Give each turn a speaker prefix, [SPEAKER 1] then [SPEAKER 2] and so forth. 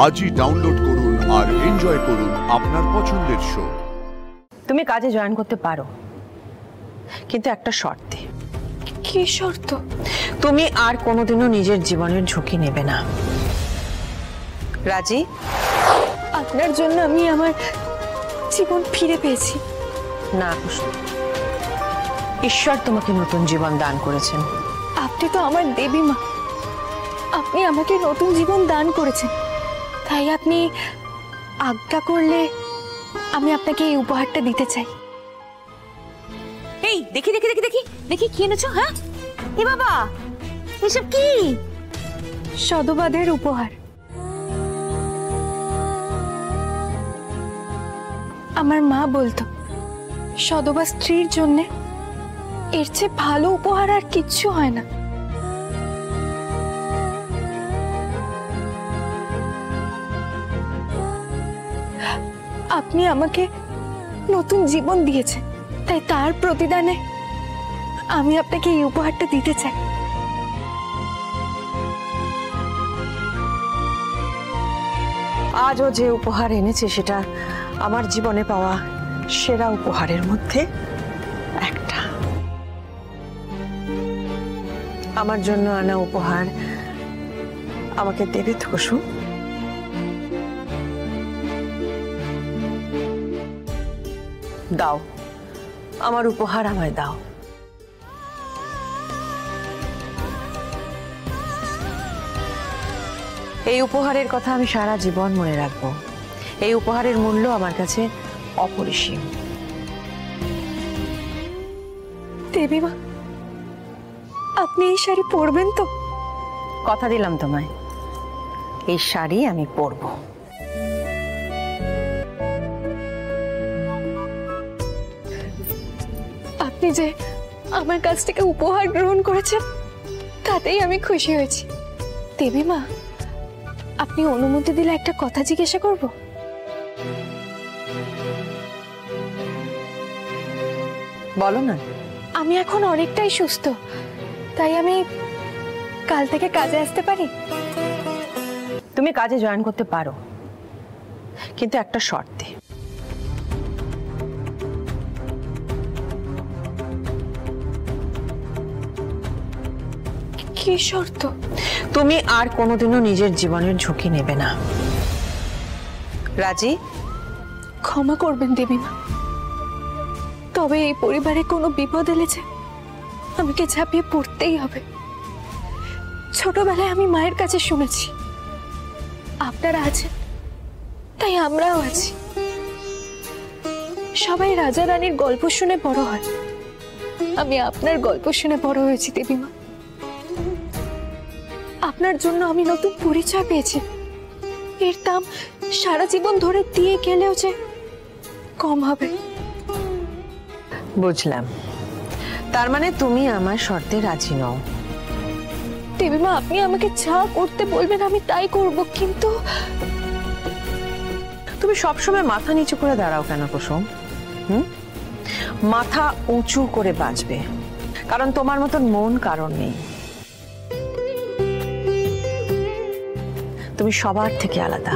[SPEAKER 1] আজই ডাউনলোড করুন আর এনজয় করুন আপনার পছন্দের শো।
[SPEAKER 2] তুমি কাজে জয়েন করতে পারো, কিন্তু একটা শর্তে।
[SPEAKER 3] কি শর্ত?
[SPEAKER 2] তুমি আর কোনোদিনও নিজের জীবনের ঝুঁকি নেবে না। রাজি?
[SPEAKER 3] আপনার জন্য আমি আমার জীবন ফিরে পেয়েছি।
[SPEAKER 2] না কুসুম, ঈশ্বর তোমাকে নতুন জীবন দান করেছেন।
[SPEAKER 3] আপনি তো আমার দেবী মা, আপনি আমাকে নতুন জীবন দান করেছেন। তাই আপনি আজ্ঞা করলে আমি আপনাকে এই উপহারটা দিতে চাই।
[SPEAKER 4] এই দেখি দেখি দেখি দেখি দেখি কি এনেছো? হ্যাঁ এ বাবা, এসব কি?
[SPEAKER 3] সদবাদের উপহার। আমার মা বলতো সদবা স্ত্রীর জন্য এর চেয়ে ভালো উপহার আর কিচ্ছু হয় না। আপনি আমাকে নতুন জীবন দিয়েছেন, তাই তার প্রতিদানে আমি আপনাকে এই উপহারটা দিতে চাই।
[SPEAKER 2] আজও যে উপহার এনেছে সেটা আমার জীবনে পাওয়া সেরা উপহারের মধ্যে একটা। আমার জন্য আনা উপহার আমাকে দেবে তো কুসুম? দাও, আমার উপহার আমায় দাও। এই উপহারের কথা আমি সারা জীবন মনে রাখবো। এই উপহারের মূল্য আমার কাছে অপরিসীম।
[SPEAKER 3] দেবী মা, আপনি এই শাড়ি পরবেন তো?
[SPEAKER 2] কথা দিলাম তোমায়, এই শাড়ি আমি পরবো।
[SPEAKER 3] আপনি যে আমার কাছ থেকে উপহার গ্রহণ করেছেন তাতেই আমি খুশি হয়েছি। দেবী মা, আপনি অনুমতি দিলে একটা কথা জিজ্ঞাসা করব?
[SPEAKER 2] বলো না।
[SPEAKER 3] আমি এখন অনেকটাই সুস্থ, তাই আমি কাল থেকে কাজে আসতে পারি?
[SPEAKER 2] তুমি কাজে জয়েন করতে পারো, কিন্তু একটা শর্তে।
[SPEAKER 3] কি শর্ত?
[SPEAKER 2] তুমি আর কোনোদিনও নিজের জীবনের ঝুঁকি নেবে না। রাজি?
[SPEAKER 3] ক্ষমা করবেন দেবী মা, তবে এই পরিবারে কোনো বিপদ এলেছে আমাকে ঝাঁপিয়ে পড়তেই হবে। ছোটবেলায় আমি মায়ের কাছে শুনেছি আপনারা আছেন, তাই আমরাও আছি। সবাই রাজা রানীর গল্প শুনে বড় হয়, আমি আপনার গল্প শুনে বড় হয়েছি দেবী মা। আপনার জন্য আমি নতুন পরিচয় পেয়েছি, এর দাম সারা জীবন ধরে দিয়ে গেলেও যে কম হবে।
[SPEAKER 2] বুঝলাম, তার মানে তুমি আমার শর্তে রাজি নও।
[SPEAKER 3] দেবী মা, আপনি আমাকে যা করতে বলবেন আমি তাই করব, কিন্তু
[SPEAKER 2] তুমি সবসময় মাথা নিচু করে দাঁড়াও কেন কুসুম? মাথা উঁচু করে বাঁচবে, কারণ তোমার মতন মন কারণ নেই। তুমি সবার থেকে আলাদা।